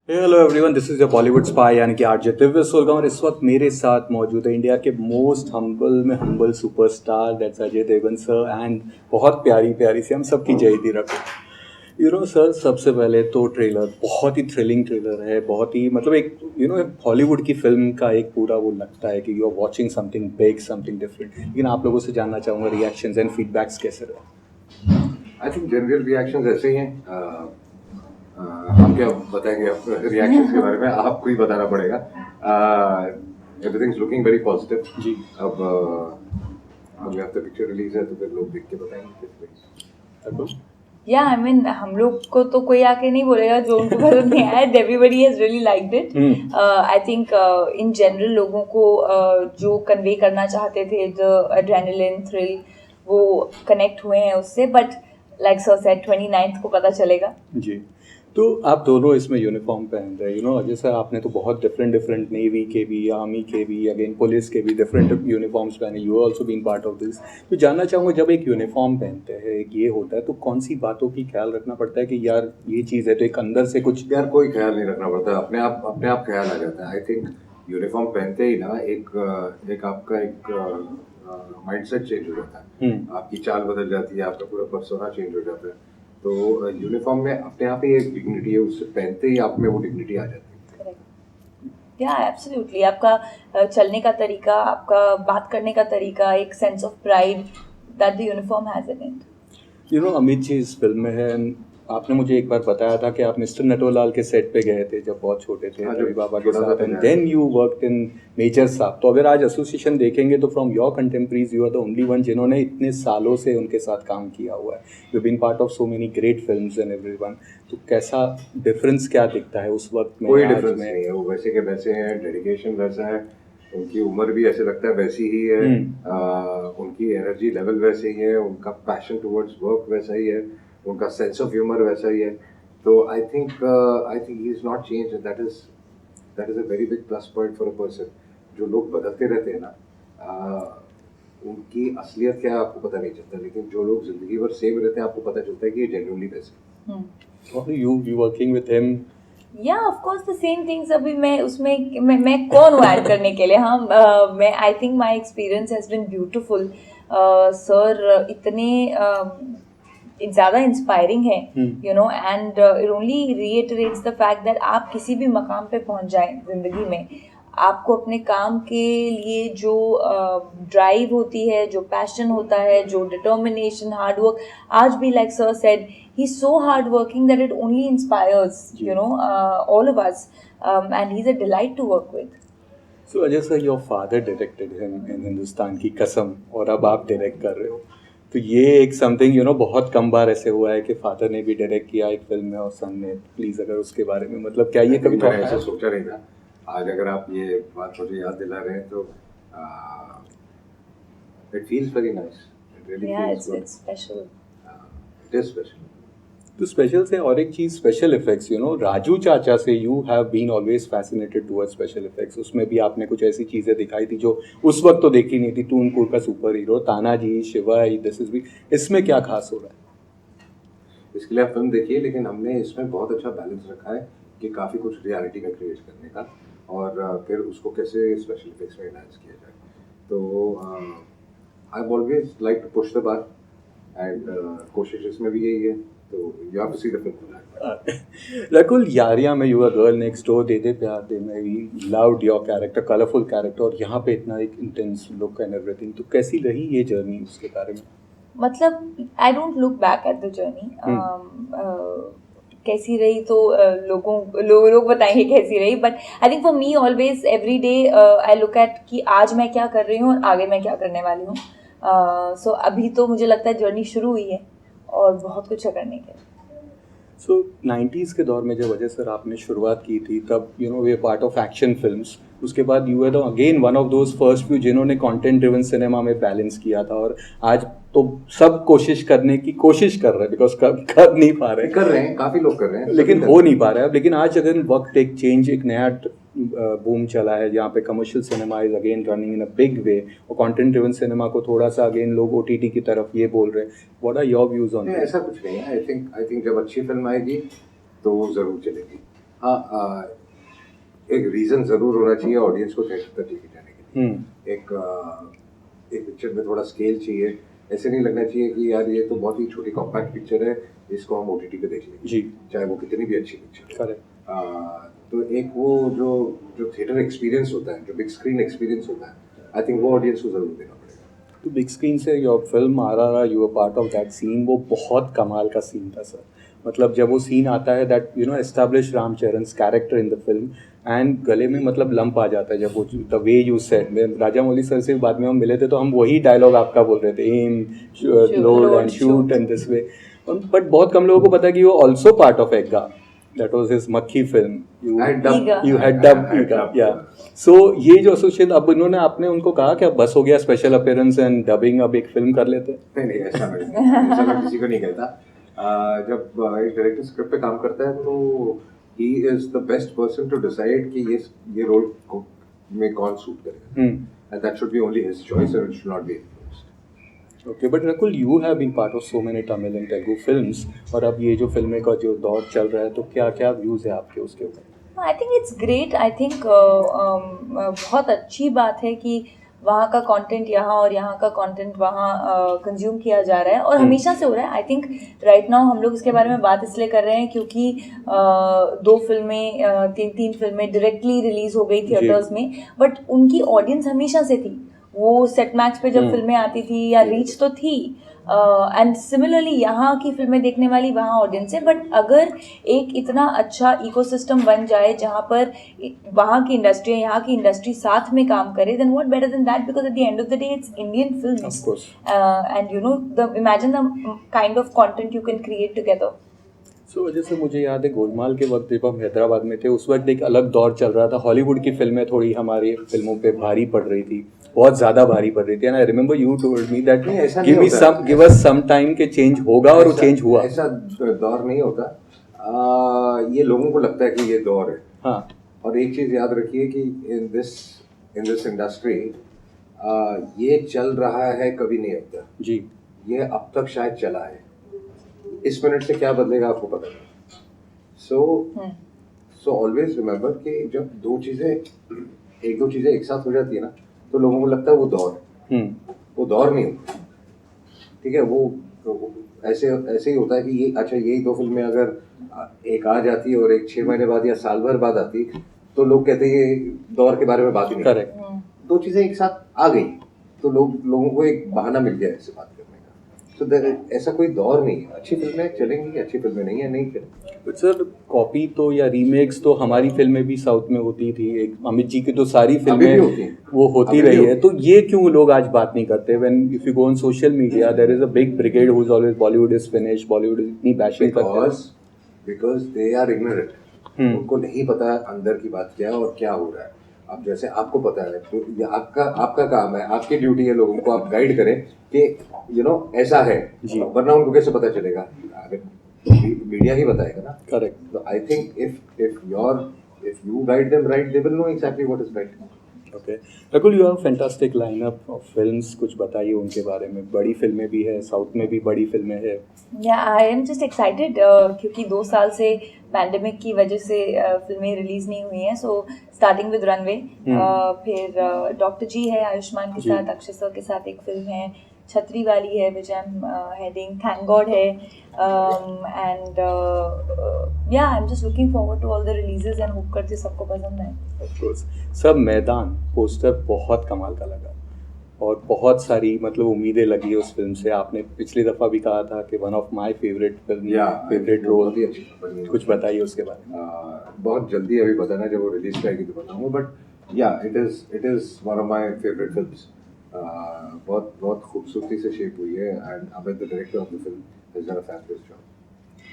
Hello everyone, this is your Bollywood spy यानी कि RJ Divya Surgaon. और इस वक्त मेरे साथ मौजूद है इंडिया के मोस्ट हम्बल में humble superstar, that's Ajay Devgn sir. And बहुत प्यारी प्यारी सी हम सबकी जयदी रखो। सर, सबसे पहले तो ट्रेलर बहुत ही थ्रिलिंग ट्रेलर है, बहुत ही मतलब एक हॉलीवुड की फिल्म का एक पूरा वो लगता है कि you are watching something big, something different. लेकिन आप लोगों से जानना चाहूँगा रिएक्शंस एंड फीडबैक्स कैसे रहे। आई थिंक जनरल रिएक्शंस ऐसे ही हैं। हम क्या बताएंगे रिएक्शंस के बारे में, आपको ही बताना पड़ेगा। Everything is looking very positive जी। अब अगले हफ्ते पिक्चर रिलीज है तो फिर लोग देख के बताएंगे। या आई मीन हम लोग को तो कोई आके नहीं बोलेगा जो उनको पसंद नहीं आया। Everybody has really liked it. I think in general लोगों को जो कन्वे करना चाहते थे, द एड्रेनलिन थ्रिल, वो कनेक्ट हुए हैं उससे। But like sir said 29th को पता चलेगा। जी। तो आप दोनों इसमें यूनिफॉर्म पहन रहे हैं, अजय सर आपने तो बहुत डिफरेंट नेवी के भी, आर्मी के भी, अगेन पुलिस के भी डिफरेंट यूनिफॉर्म्स पहने। You also been part of this. तो जानना चाहूँगा, जब एक यूनिफॉर्म पहनते हैं, एक ये होता है, तो कौन सी बातों की ख्याल रखना पड़ता है कि यार ये चीज़ है, तो एक अंदर से कुछ यार कोई ख्याल नहीं रखना पड़ता, अपने आप ख्याल आ जाता है। आई थिंक यूनिफॉर्म पहनते ही ना एक आपका एक माइंडसेट चेंज हो जाता है, आपकी चाल बदल जाती है, आपका पूरा पर्सोना चेंज हो जाता है। तो यूनिफॉर्म में अपने आप ही एक डिग्निटी है, उससे पहनते ही आप में वो डिग्निटी आ जाती है। या एब्सोल्युटली, आपका चलने का तरीका, आपका बात करने का तरीका, एक sense of pride that the uniform has in it. Amit ji इस फिल्म में है। आपने मुझे एक बार बताया था कि आप मिस्टर नटवरलाल के सेट पे गए थे जब बहुत छोटे थे, रवि बाबा के साथ, and then you worked in nature साहब। तो अगर आज एसोसिएशन देखेंगे तो from your contemporaries you are the only one जिन्होंने इतने सालों से उनके साथ काम किया हुआ है। You been part of so many great films and everyone. तो कैसा डिफरेंस क्या दिखता है उस वक्त में? कोई डिफरेंस नहीं है, वो वैसे के वैसे हैं, डेडिकेशन वैसा है, उनकी उम्र भी ऐसे लगता है वैसी ही है, उनकी एनर्जी लेवल वैसे ही है, उनका पैशन टुवर्ड्स वर्क वैसा ही है, उनका सेंस ऑफ ह्यूमर वैसा ही है। तो I think he is not change, that is a very big plus point for a person. जो लोग बदलते रहते हैं ना, उनकी असलियत क्या है आपको पता नहीं चलता, लेकिन जो लोग जिंदगी भर सेम रहते हैं आपको पता चलता है कि ये जेन्युइनली वैसे। You working with him? Yeah of course the same things. अभी मैं उसमें मैं कौन हूँ ऐड करने के लिए? हाँ, मैं I think my experience has been beautiful. Sir इतने ज़्यादा इंस्पायरिंग है, and it only reiterates the fact that आप किसी भी मकाम पे पहुंच जाएं ज़िंदगी में, आपको अपने काम के लिए जो ड्राइव होती है, जो पैशन होता है, जो डिटर्मिनेशन, हार्ड वर्क, आज भी like sir said, he is so hard working that it only inspires all of us, and he's a delight to work with. So Ajay sir, your father directed him in Hindustan की कसम, और अब आप direct कर रहे हो। तो ये एक समथिंग बहुत कम बार ऐसे हुआ है कि फादर ने भी डायरेक्ट किया एक फिल्म में और सन ने। प्लीज अगर उसके बारे में, मतलब क्या ये कभी मैंने ऐसा सोचा नहीं था। आज अगर आप ये बात मुझे याद दिला रहे हैं तो it feels very nice. It really feels good. It's special. It is special. तो स्पेशल से और एक चीज़, स्पेशल इफेक्ट्स। राजू चाचा से you have been always fascinated towards special effects. उसमें भी आपने कुछ ऐसी चीज़ें दिखाई थी जो उस वक्त तो देखी नहीं थी। टूनपुर का super hero, Tanaji, Shiva, this is भी, इसमें क्या खास हो रहा है? इसके लिए आप फिल्म देखिए, लेकिन हमने इसमें बहुत अच्छा बैलेंस रखा है कि काफ़ी कुछ रियलिटी में क्रिएट करने का, और फिर उसको कैसे स्पेशल इफेक्ट्स में एनहांस किया जाए। तो I have always like to push the bar, and कोशिश इसमें भी यही है। तो you have to see the film. Rakul, Yaariyan में you are girl next door, De De Pyaar De में we loved your character, colourful character, और यहाँ पे इतना एक इंटेंस लुक एंड एवरीथिंग। तो कैसी रही ये जर्नी उसके बारे में? मतलब I don't look back at the journey. कैसी रही तो लोग बताएंगे कैसी रही, but I think for me always every day I look at कि आज मैं क्या कर रही हूँ और आगे मैं क्या करने वाली हूँ। सो अभी तो मुझे लगता है जर्नी शुरू हुई है और बहुत कुछ है करने के लिए। सो 90s के दौर में जब अजय सर आपने शुरुआत की थी, तब वे पार्ट ऑफ एक्शन फिल्म्स। उसके बाद you are again one of those first few जिन्होंने कंटेंट ड्रिवन सिनेमा में बैलेंस किया था। और आज तो सब कोशिश करने की कोशिश कर रहे हैं, बिकॉज कर नहीं पा रहे। कर रहे हैं, काफ़ी लोग कर रहे हैं, लेकिन हो नहीं पा रहा है। लेकिन आज अगर वक्त एक चेंज, एक नया बूम चला है जहाँ पे commercial cinema is again running in a big way, और कंटेंट ड्रिवन सिनेमा को थोड़ा सा अगेन लोग ओटीटी की तरफ ये बोल रहे हैं। What are your views on? ऐसा कुछ नहीं है। आई थिंक जब अच्छी फिल्म आएगी तो वो ज़रूर चलेगी। हाँ, एक रीजन जरूर होना चाहिए ऑडियंस को थिएटर तक लेके जाने के लिए। एक पिक्चर में थोड़ा स्केल चाहिए, ऐसे नहीं लगना चाहिए कि यार ये तो बहुत ही छोटी कॉम्पैक्ट पिक्चर है, इसको हम ओटीटी पे देख लेंगे, जी, चाहे वो कितनी भी अच्छी पिक्चर है। करेक्ट। तो एक वो जो थिएटर एक्सपीरियंस होता है, जो बिग स्क्रीन एक्सपीरियंस होता है, आई थिंक वो ऑडियंस को जरूर देना पड़ेगा। तो बिग स्क्रीन से your film RRR, you were part of that scene, वो बहुत कमाल का सीन था सर। मतलब जब वो सीन आता है that establish Ram Charan's character in the film, and गले में मतलब लंप आ जाता है जब वो द वे यू सेड। मैं राजामौली सर से बाद में हम मिले थे तो हम वही डायलॉग आपका बोल रहे थे, aim load and shoot and this way. But बहुत कम लोगों को पता है कि वो also part of Eega, that was his Makkhi film. You had dub Eega, yeah. So ये जो एसोसिएट, अब इन्होंने आपने उनको कहा कि अब बस हो गया स्पेशल अपीयरेंस एंड डबिंग, अब एक फिल्म कर लेते? नहीं, ऐसा मैं किसी को नहीं कहता। जब एक डायरेक्टर स्क्रिप्ट पे काम करता है तो he is the best person to decide कि ये रोल में कौन सूट करेगा, and that should be only his choice and it should not be influenced. Okay, but Rakul, you have been part of so many Tamil and Telugu films, और अब ये जो फिल्में का जो दौर चल रहा है, तो क्या क्या व्यूज़ है आपके उसके ऊपर? I think it's great. I think बहुत अच्छी बात है कि वहाँ का कंटेंट यहाँ और यहाँ का कंटेंट वहाँ कंज्यूम किया जा रहा है, और हमेशा से हो रहा है। आई थिंक राइट नाउ हम लोग इसके बारे में बात इसलिए कर रहे हैं क्योंकि 2 फिल्में 3 फिल्में डायरेक्टली रिलीज हो गई थिएटर्स में, बट उनकी ऑडियंस हमेशा से थी। वो सेट मैक्स पे जब फिल्में आती थी या रीच तो थी, एंड सिमिलरली यहाँ की फिल्में देखने वाली वहाँ ऑडियंस है। बट अगर एक इतना अच्छा इकोसिस्टम बन जाए जहाँ पर वहाँ की इंडस्ट्री यहाँ की इंडस्ट्री साथ में काम करे, then what better than that, because at the end of the day it's Indian films, and the imagine the kind of content you can create together. So जैसे मुझे याद है गोलमाल के वक्त जब हम हैदराबाद में थे, उस वक्त एक अलग दौर चल रहा था। हॉलीवुड की फिल्में थोड़ी हमारी फिल्मों पे भारी पड़ रही थी, बहुत ज़्यादा भारी पड़ रही थी। And I remember you told me that give us some time के चेंज होगा, और वो चेंज हुआ। ऐसा दौर नहीं होता, ये लोगों को लगता है कि ये दौर है। हाँ, और एक चीज़ याद रखिए कि इन दिस इंडस्ट्री ये चल रहा है, कभी नहीं होता जी। ये अब तक शायद चला है, इस मिनट से क्या बदलेगा आपको पता नहीं। सो ऑलवेज रिमेम्बर कि जब एक दो चीजें एक साथ हो जाती है ना, तो लोगों को लगता है वो दौर है। वो दौर नहीं होता, ठीक है। वो ऐसे ही होता है कि ये अच्छा, यही 2 फिल्में अगर एक आ जाती है और एक 6 महीने बाद या साल भर बाद आती, तो लोग कहते हैं ये दौर के बारे में बात ही नहीं। करेक्ट। 2 चीजें एक साथ आ गई तो लोगों को एक बहाना मिल गया इससे बात करने का। तो ऐसा कोई दौर नहीं है। अच्छी फिल्में चलेंगी, अच्छी फिल्में नहीं है, नहीं चलेंगी। बट सर, कॉपी तो या रीमेक्स तो हमारी फिल्में भी साउथ में होती थी। एक अमित जी की तो सारी फिल्में वो होती रही है, तो ये क्यों लोग आज बात नहीं करते? When if you go on social media, there is a big brigade who is always Bollywood is finish, Bollywood इतनी बैशिंग करते हैं बिकॉज दे आर इग्नोरेंट। उनको नहीं पता अंदर की बात क्या है और क्या हो रहा है। अब जैसे आपको पता है, तो ये आपका काम है, आपकी ड्यूटी है लोगों को आप गाइड करें कि ऐसा है, वरना उनको कैसे पता चलेगा? मीडिया ही बताएगा ना। करेक्ट। तो I think if you guide them right, they will know exactly what is right. Okay Rakul, you have fantastic lineup of films, कुछ बताइए उनके बारे में। बड़ी फिल्में भी है, साउथ में भी बड़ी फिल्में है। या आई एम जस्ट एक्साइटेड क्योंकि 2 साल से पैंडेमिक की वजह से फिल्में रिलीज नहीं हुई हैं। सो स्टार्टिंग विद रनवे, फिर डॉक्टर जी है आयुष्मान के साथ, अक्षय सर के साथ एक फिल्म है, छतरी वाली है which I am heading, thank God है, and yeah I am just looking forward to all the releases and hope करती सबको पसंद आए। Of course. सब मैदान पोस्टर बहुत कमाल का लगा, और बहुत सारी मतलब उम्मीदें लगी है उस फिल्म से। आपने पिछली दफ़ा भी कहा था कि one of my favourite film, favourite role. कुछ बताइए उसके बारे में। बहुत जल्दी अभी बताना, जब वो रिलीज करेगी तो बताऊंगा, बट या it is one of my favourite films. बहुत खूबसूरती से शेप हुई है, and Amit the director of the film has done a fabulous job.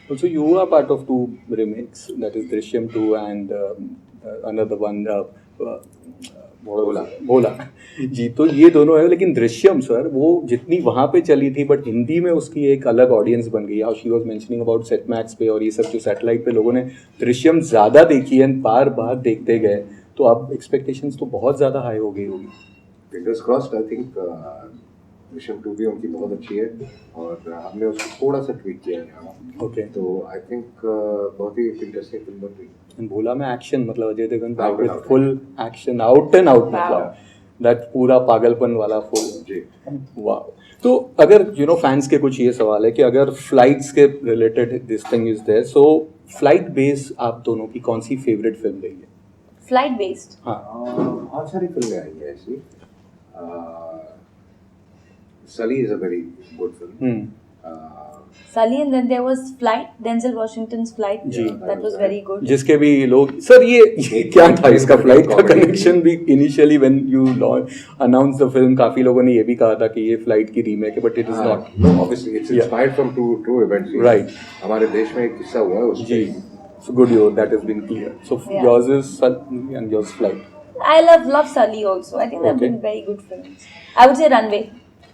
Also, you are part of 2 remakes, that is Drishyam 2 and another one, Bhola ji. तो ये दोनों है, लेकिन दृश्यम सर वो जितनी वहाँ पे चली थी, बट हिंदी में उसकी एक अलग ऑडियंस बन गई। और she was mentioning about set max पे और ये सब जो सैटेलाइट पे लोगों ने दृश्यम ज़्यादा देखी है, बार बार देखते गए, तो अब एक्सपेक्टेशंस तो बहुत ज़्यादा हाई हो गई होगी। Fingers crossed. I think Drishyam 2 भी उनकी बहुत अच्छी है, और हमने उसको थोड़ा सा ट्वीट किया है यहाँ। ओके। तो आई थिंक बहुत ही इंटरेस्टिंग फिल्म बन रही है। भोला में एक्शन मतलब Ajay Devgn Out and with out. Full action, out and out, Wow. मतलब दैट पूरा पागलपन वाला फुल। जी। वाह। तो अगर फैंस के कुछ ये सवाल है कि अगर फ्लाइट्स के related this thing is there, so flight base आप दोनों की कौन सी फेवरेट फिल्म रही है? Flight based. हाँ, बहुत सारी फिल्में आई हैं ऐसी। Sully is a very good film. Sully and then there was Flight, Denzel Washington's Flight. जी। That was very good. जिसके भी लोग सर ये क्या था इसका फ्लाइट का कनेक्शन भी initially when you announce the film, काफी लोगों ने ये भी कहा था कि ये फ्लाइट की रीमेक है, but it is not. No, obviously it's inspired from true events. Right. हमारे देश में एक किस्सा हुआ है उस जी, so good, that has been clear. So Yeah. yours is Sully and yours Flight. I love Sully also. I think they've Okay. been very good films. I would say Runway.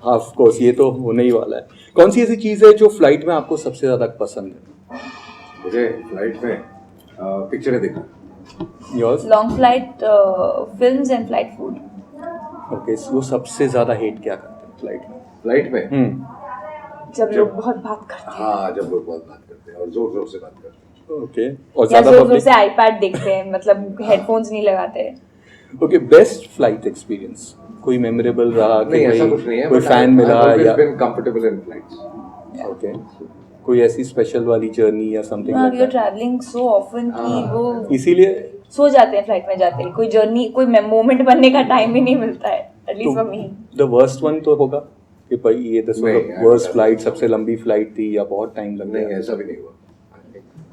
हाँ, of course ये तो होने ही वाला है। कौन सी ऐसी चीज है जो फ्लाइट में आपको सबसे ज्यादा पसंद है? मुझे फ्लाइट में पिक्चरें देखना। Yours? Long flight films and flight food. Okay, वो सबसे ज्यादा हेट क्या करते हैं फ्लाइट में? फ्लाइट में जब लोग बहुत बात करते हैं हाँ, जब लोग बहुत बात करते हैं और जोर जोर से बात करते हैं। ओके, और या ज्यादा जोर जोर पब्लिक? से iPad देखते हैं, मतलब हेडफोन्स नहीं लगाते। ओके, बेस्ट फ्लाइट एक्सपीरियंस कोई मेमोरेबल रहा कि नहीं, ऐसा भाई कुछ नहीं है। कोई फैन मिला या been comfortable in flights. Okay, कोई ऐसी स्पेशल वाली जर्नी या समथिंग हाँ, like we are that? traveling so often कि वो इसीलिए सो जाते हैं फ्लाइट में जाते हैं। कोई जर्नी, कोई मोमेंट बनने का टाइम ही नहीं मिलता है, at least for me. The worst one तो होगा कि भाई ये नहीं, वर्स्ट ऐसा- फ्लाइट, सबसे लंबी फ्लाइट थी या बहुत टाइम लग नहीं, गया? ऐसा भी नहीं हुआ।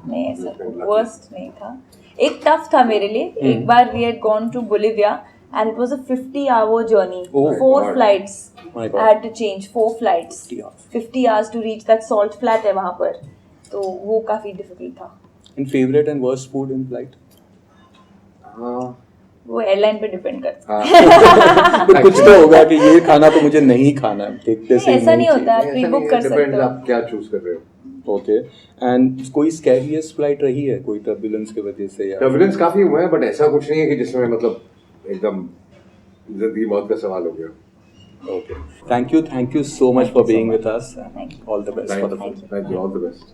नहीं, ऐसा You've been lucky. वर्स्ट नहीं था। एक टफ था मेरे लिए। एक बार we had gone to Bolivia and it was a 50-hour journey. Oh, 4 God. flights. My I God. had to change 4 flights. 50 hours. 50 hours to reach that salt flat है वहाँ पर, तो वो काफी डिफिकल्ट था। In favourite and worst food in flight? हाँ, वो airline पे डिपेंड करता है। हाँ। कुछ तो होगा कि ये खाना तो मुझे नहीं खाना है, देखते से नहीं, ऐसा नहीं होता। नहीं, प्री ऐसा बुक नहीं कर है, सकते depends हो। आप क्या चूज कर रहे हो। ओके, एंड कोई स्कैरियस्ट फ्लाइट रही है कोई टर्बुलेंस की वजह से या? टर्बुलेंस काफी हुए हैं, बट ऐसा कुछ नहीं है कि जिसमें मतलब एकदम जिंदगी मौत का सवाल हो गया। Okay, thank you so much for being with us. Thank you. All the best for the film. Thank you, all the best.